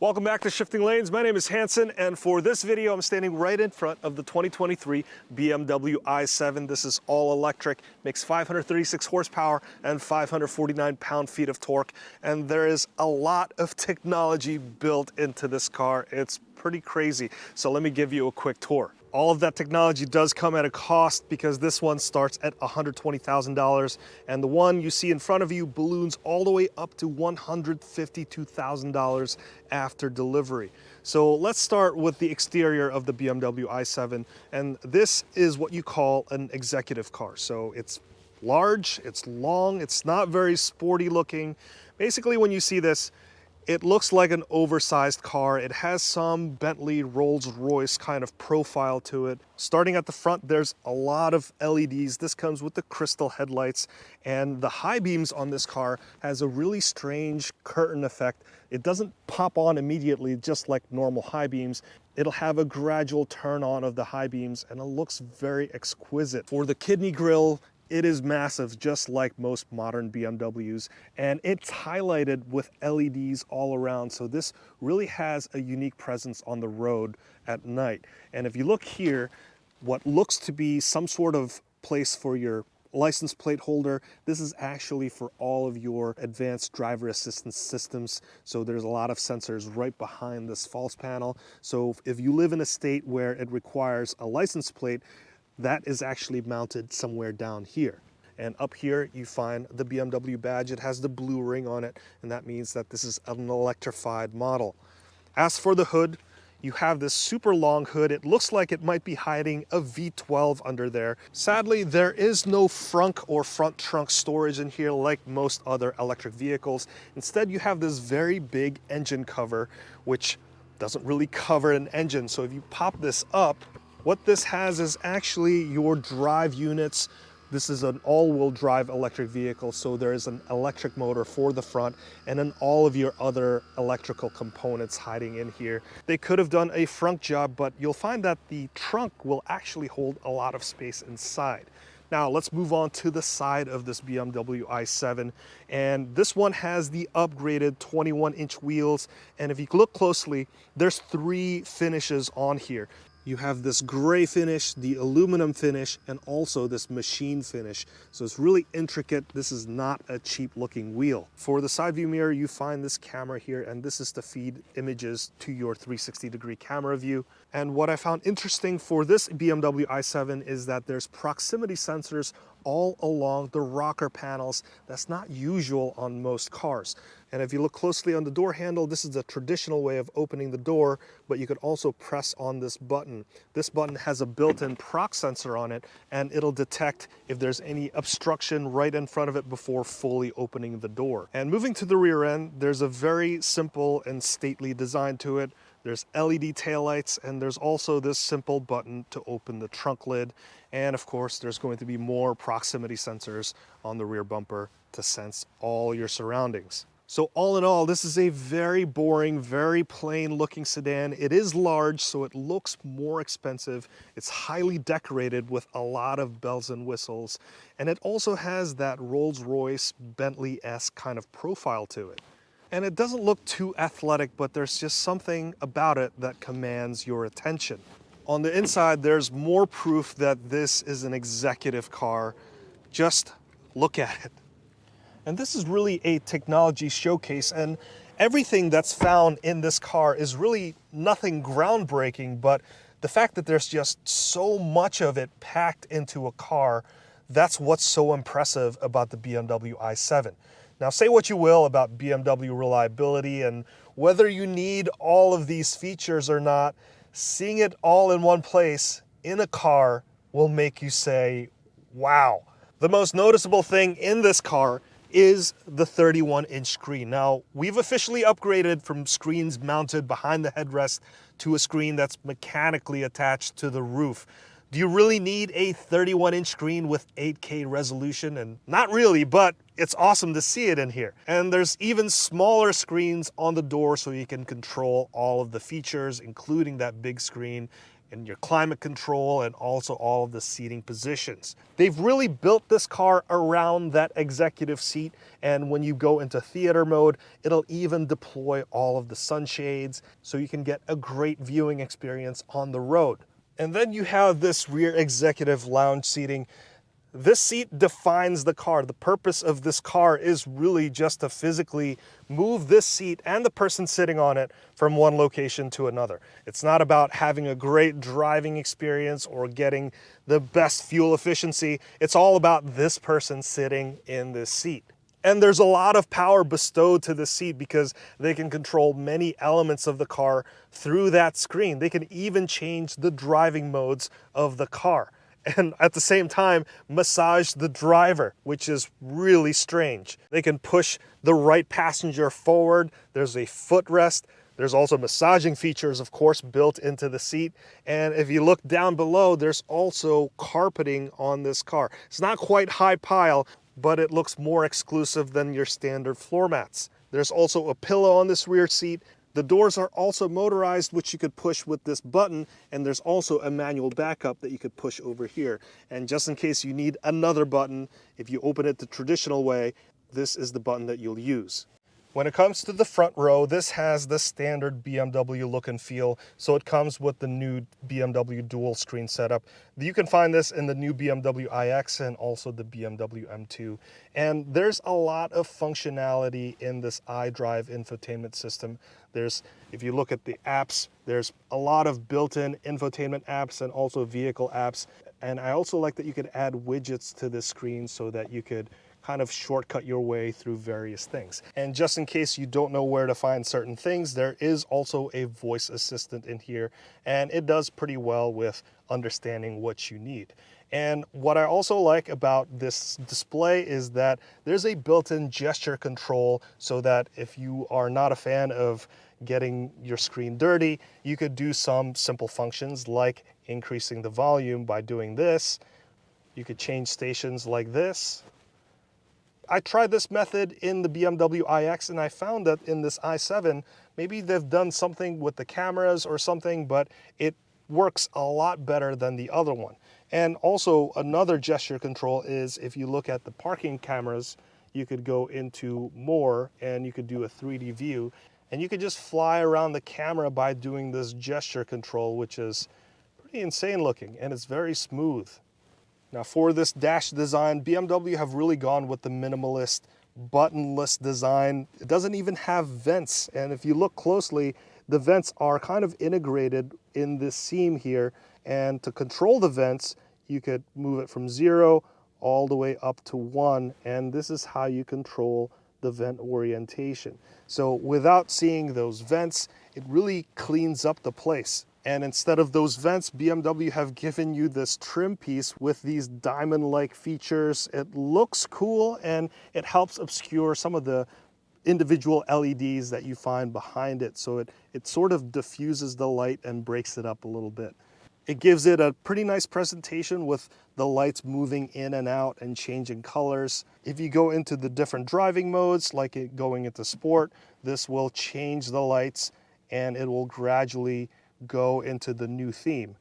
Welcome back to Shifting Lanes. My name is Hanson, and for this video, I'm standing right in front of the 2023 BMW i7. This is all electric, makes 536 horsepower and 549 pound-feet of torque, and there is a lot of technology built into this car. It's pretty crazy. So let me give you a quick tour. All of that technology does come at a cost because this one starts at $120,000, and the one you see in front of you balloons all the way up to $152,000 after delivery. So let's start with the exterior of the BMW i7, and this is what you call an executive car. So it's large, it's long, it's not very sporty looking. Basically, when you see this, it looks like an oversized car. It has some Bentley Rolls-Royce kind of profile to it. Starting at the front, there's a lot of LEDs. This comes with the crystal headlights, and the high beams on this car has a really strange curtain effect. It doesn't pop on immediately, just like normal high beams. It'll have a gradual turn on of the high beams, and it looks very exquisite. For the kidney grille, it is massive, just like most modern BMWs, and it's highlighted with LEDs all around. So this really has a unique presence on the road at night. And if you look here, what looks to be some sort of place for your license plate holder, this is actually for all of your advanced driver assistance systems. So there's a lot of sensors right behind this false panel. So if you live in a state where it requires a license plate, that is actually mounted somewhere down here. And up here you find the BMW badge. It has the blue ring on it, and that means that this is an electrified model. As for the hood, you have this super long hood. It looks like it might be hiding a V12 under there. Sadly, there is no frunk or front trunk storage in here like most other electric vehicles. Instead, you have this very big engine cover, which doesn't really cover an engine. So if you pop this up, what this has is actually your drive units. This is an all-wheel drive electric vehicle, so there is an electric motor for the front and then all of your other electrical components hiding in here. They could have done a front job, but you'll find that the trunk will actually hold a lot of space inside. Now let's move on to the side of this BMW i7, and this one has the upgraded 21-inch wheels, and if you look closely, there's 3 finishes on here. You have this gray finish, the aluminum finish, and also this machine finish. So it's really intricate. This is not a cheap looking wheel. For the side view mirror, you find this camera here, and this is to feed images to your 360-degree camera view. And what I found interesting for this BMW i7 is that there's proximity sensors all along the rocker panels. That's not usual on most cars. And if you look closely on the door handle, this is the traditional way of opening the door, but you could also press on this button. This button has a built-in prox sensor on it, and it'll detect if there's any obstruction right in front of it before fully opening the door. And moving to the rear end, there's a very simple and stately design to it. There's LED taillights, and there's also this simple button to open the trunk lid. And of course, there's going to be more proximity sensors on the rear bumper to sense all your surroundings. So all in all, this is a very boring, very plain looking sedan. It is large, so it looks more expensive. It's highly decorated with a lot of bells and whistles. And it also has that Rolls-Royce Bentley-esque kind of profile to it. And it doesn't look too athletic, but there's just something about it that commands your attention. On the inside, there's more proof that this is an executive car. Just look at it. And this is really a technology showcase, and everything that's found in this car is really nothing groundbreaking, but the fact that there's just so much of it packed into a car, that's what's so impressive about the BMW i7. Now, say what you will about BMW reliability and whether you need all of these features or not, seeing it all in one place in a car will make you say, wow. The most noticeable thing in this car is the 31-inch screen. Now, we've officially upgraded from screens mounted behind the headrest to a screen that's mechanically attached to the roof. Do you really need a 31-inch screen with 8K resolution? And not really, but it's awesome to see it in here. And there's even smaller screens on the door so you can control all of the features, including that big screen. and your climate control and also all of the seating positions. They've really built this car around that executive seat, and when you go into theater mode, it'll even deploy all of the sunshades so you can get a great viewing experience on the road. And then you have this rear executive lounge seating. This seat defines the car. The purpose of this car is really just to physically move this seat and the person sitting on it from one location to another. It's not about having a great driving experience or getting the best fuel efficiency. It's all about this person sitting in this seat. And there's a lot of power bestowed to the seat because they can control many elements of the car through that screen. They can even change the driving modes of the car, and at the same time massage the driver, which is really strange. They can push the right passenger forward. There's a footrest. There's also massaging features, of course, built into the seat. And if you look down below, there's also carpeting on this car. It's not quite high pile, but it looks more exclusive than your standard floor mats. There's also a pillow on this rear seat. The doors are also motorized, which you could push with this button, and there's also a manual backup that you could push over here. And just in case you need another button, if you open it the traditional way, this is the button that you'll use. When it comes to the front row, this has the standard BMW look and feel, so it comes with the new BMW dual screen setup. You can find this in the new BMW iX and also the BMW M2. And there's a lot of functionality in this iDrive infotainment system. If you look at the apps, there's a lot of built-in infotainment apps and also vehicle apps. And I also like that you could add widgets to this screen so that you could kind of shortcut your way through various things. And just in case you don't know where to find certain things, there is also a voice assistant in here, and it does pretty well with understanding what you need. And what I also like about this display is that there's a built-in gesture control so that if you are not a fan of getting your screen dirty, you could do some simple functions like increasing the volume by doing this. You could change stations like this. I tried this method in the BMW iX and I found that in this i7, maybe they've done something with the cameras or something, but it works a lot better than the other one. And also another gesture control is if you look at the parking cameras, you could go into more and you could do a 3D view and you could just fly around the camera by doing this gesture control, which is pretty insane looking and it's very smooth. Now for this dash design, BMW have really gone with the minimalist, buttonless design. It doesn't even have vents, and if you look closely, the vents are kind of integrated in this seam here, and to control the vents, you could move it from 0 all the way up to 1, and this is how you control the vent orientation. So without seeing those vents, it really cleans up the place. And instead of those vents, BMW have given you this trim piece with these diamond-like features. It looks cool and it helps obscure some of the individual LEDs that you find behind it. So it sort of diffuses the light and breaks it up a little bit. It gives it a pretty nice presentation with the lights moving in and out and changing colors. If you go into the different driving modes, like going into sport, this will change the lights and it will gradually go into the new theme.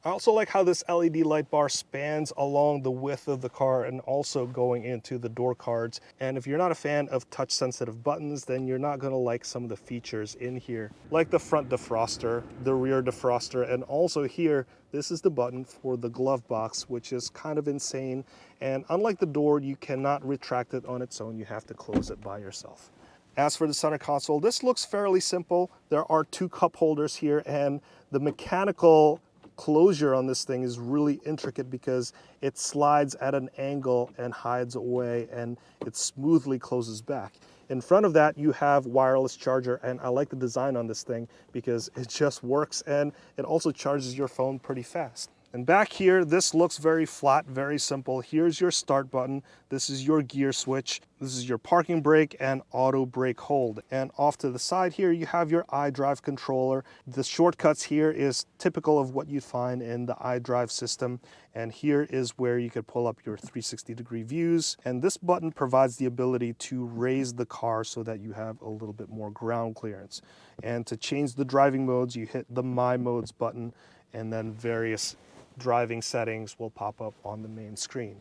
I also like how this LED light bar spans along the width of the car and also going into the door cards. And if you're not a fan of touch sensitive buttons, then you're not going to like some of the features in here, like the front defroster, the rear defroster, and also here, this is the button for the glove box, which is kind of insane. And unlike the door, you cannot retract it on its own. You have to close it by yourself. As for the center console, this looks fairly simple. There are 2 cup holders here, and the mechanical closure on this thing is really intricate because it slides at an angle and hides away, and it smoothly closes back. In front of that, you have wireless charger, and I like the design on this thing because it just works, and it also charges your phone pretty fast. And back here, this looks very flat, very simple. Here's your start button. This is your gear switch. This is your parking brake and auto brake hold. And off to the side here, you have your iDrive controller. The shortcuts here is typical of what you'd find in the iDrive system. And here is where you could pull up your 360-degree views. And this button provides the ability to raise the car so that you have a little bit more ground clearance. And to change the driving modes, you hit the My Modes button. and then various driving settings will pop up on the main screen.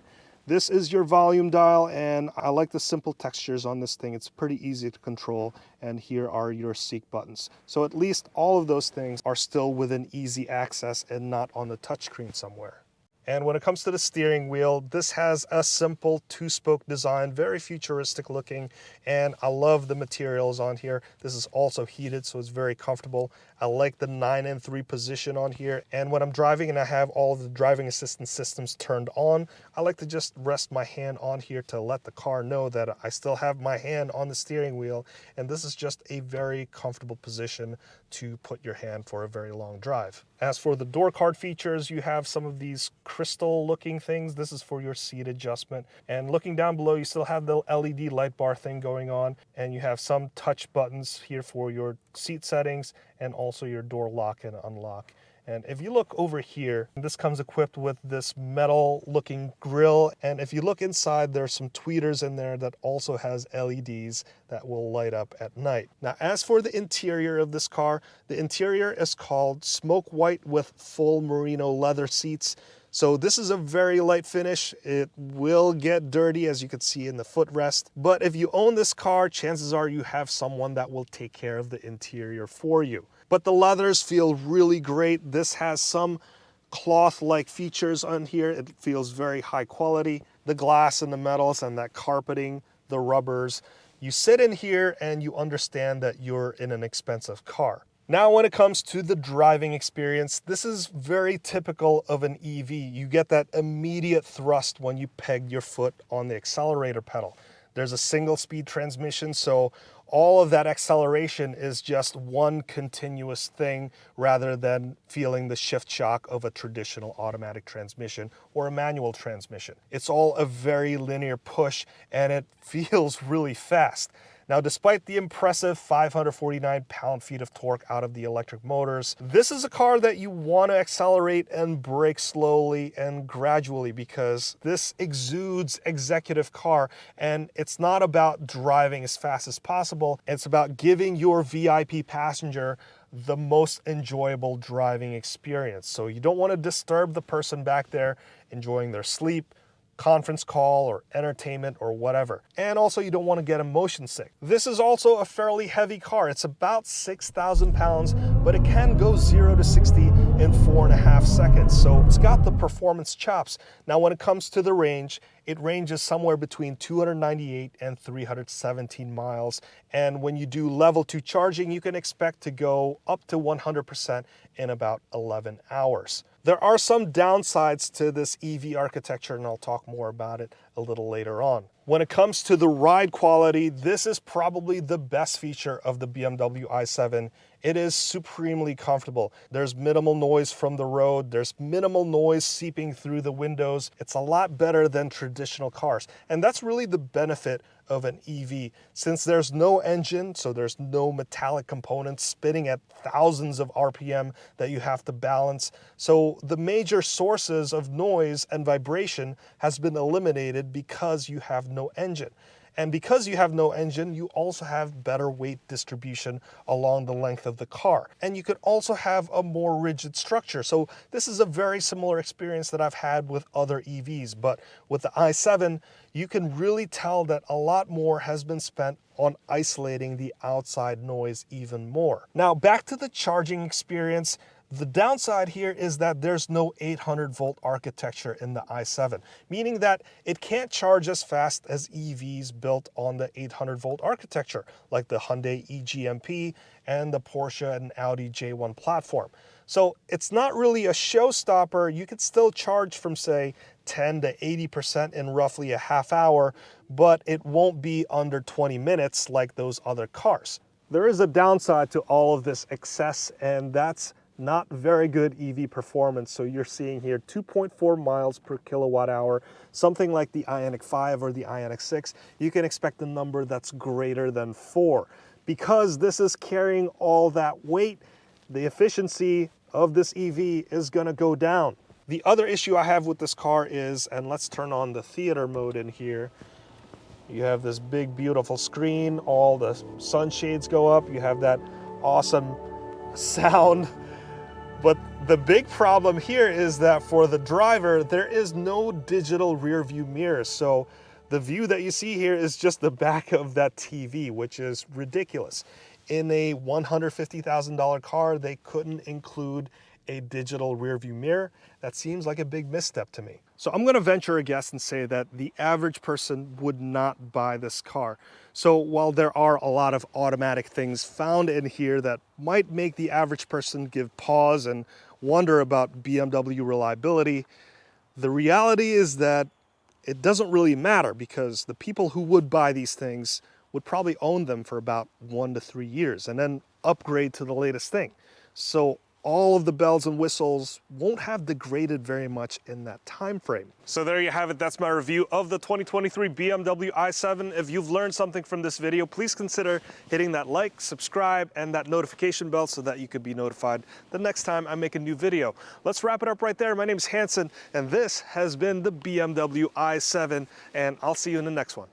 This is your volume dial, and I like the simple textures on this thing. It's pretty easy to control, and here are your seek buttons. So at least all of those things are still within easy access and not on the touchscreen somewhere. And when it comes to the steering wheel, this has a simple two-spoke design, very futuristic looking, and I love the materials on here. This is also heated, so it's very comfortable. I like the 9 and 3 position on here, and when I'm driving and I have all of the driving assistance systems turned on, I like to just rest my hand on here to let the car know that I still have my hand on the steering wheel, and this is just a very comfortable position to put your hand for a very long drive. As for the door card features, you have some of these crystal looking things. This is for your seat adjustment, and looking down below you still have the LED light bar thing going on, and you have some touch buttons here for your seat settings and also your door lock and unlock. And if you look over here, this comes equipped with this metal looking grille, and if you look inside, there's some tweeters in there that also has LEDs that will light up at night. Now, as for the interior of this car, the interior is called smoke white with full merino leather seats. So this is a very light finish. It will get dirty, as you can see in the footrest, but if you own this car, chances are you have someone that will take care of the interior for you. But the leathers feel really great. This has some cloth-like features on here. It feels very high quality. The glass and the metals and that carpeting, the rubbers. You sit in here and you understand that you're in an expensive car. Now, when it comes to the driving experience, this is very typical of an EV. You get that immediate thrust when you peg your foot on the accelerator pedal. There's a single speed transmission, so all of that acceleration is just one continuous thing rather than feeling the shift shock of a traditional automatic transmission or a manual transmission. It's all a very linear push, and it feels really fast. Now, despite the impressive 549 pound-feet of torque out of the electric motors, this is a car that you want to accelerate and brake slowly and gradually, because this exudes executive car, and it's not about driving as fast as possible. It's about giving your VIP passenger the most enjoyable driving experience. So you don't want to disturb the person back there enjoying their sleep, conference call, or entertainment, or whatever. And also, you don't want to get motion sick. This is also a fairly heavy car. It's about 6,000 pounds, but it can go 0 to 60 in 4.5 seconds. So it's got the performance chops. Now, when it comes to the range, it ranges somewhere between 298 and 317 miles. And when you do level 2 charging, you can expect to go up to 100% in about 11 hours. There are some downsides to this EV architecture, and I'll talk more about it a little later on. When it comes to the ride quality, this is probably the best feature of the BMW i7. It is supremely comfortable. There's minimal noise from the road. There's minimal noise seeping through the windows. It's a lot better than traditional cars. And that's really the benefit of an EV. Since there's no engine, so there's no metallic components spinning at thousands of RPM that you have to balance. So the major sources of noise and vibration has been eliminated because you have no engine. And because you have no engine, you also have better weight distribution along the length of the car. And you could also have a more rigid structure. So this is a very similar experience that I've had with other EVs. But with the i7, you can really tell that a lot more has been spent on isolating the outside noise even more. Now, back to the charging experience. The downside here is that there's no 800-volt architecture in the i7, meaning that it can't charge as fast as EVs built on the 800-volt architecture, like the Hyundai eGMP and the Porsche and Audi J1 platform. So it's not really a showstopper. You could still charge from, say, 10 to 80% in roughly a half hour, but it won't be under 20 minutes like those other cars. There is a downside to all of this excess, and that's not very good EV performance. So you're seeing here 2.4 miles per kilowatt hour, something like the Ioniq 5 or the Ioniq 6. You can expect a number that's greater than 4. Because this is carrying all that weight, the efficiency of this EV is going to go down. The other issue I have with this car is, and let's turn on the theater mode in here. You have this big, beautiful screen, all the sunshades go up, you have that awesome sound. But the big problem here is that for the driver, there is no digital rear view mirror. So the view that you see here is just the back of that TV, which is ridiculous. In a $150,000 car, they couldn't include a digital rear view mirror. That seems like a big misstep to me. So I'm gonna venture a guess and say that the average person would not buy this car. So while there are a lot of automatic things found in here that might make the average person give pause and wonder about BMW reliability, the reality is that it doesn't really matter, because the people who would buy these things would probably own them for about 1 to 3 years and then upgrade to the latest thing. So all of the bells and whistles won't have degraded very much in that time frame. So there you have it. That's my review of the 2023 BMW i7. If you've learned something from this video, please consider hitting that like, subscribe, and that notification bell so that you could be notified the next time I make a new video. Let's wrap it up right there. My name is Hanson, and this has been the BMW i7, and I'll see you in the next one.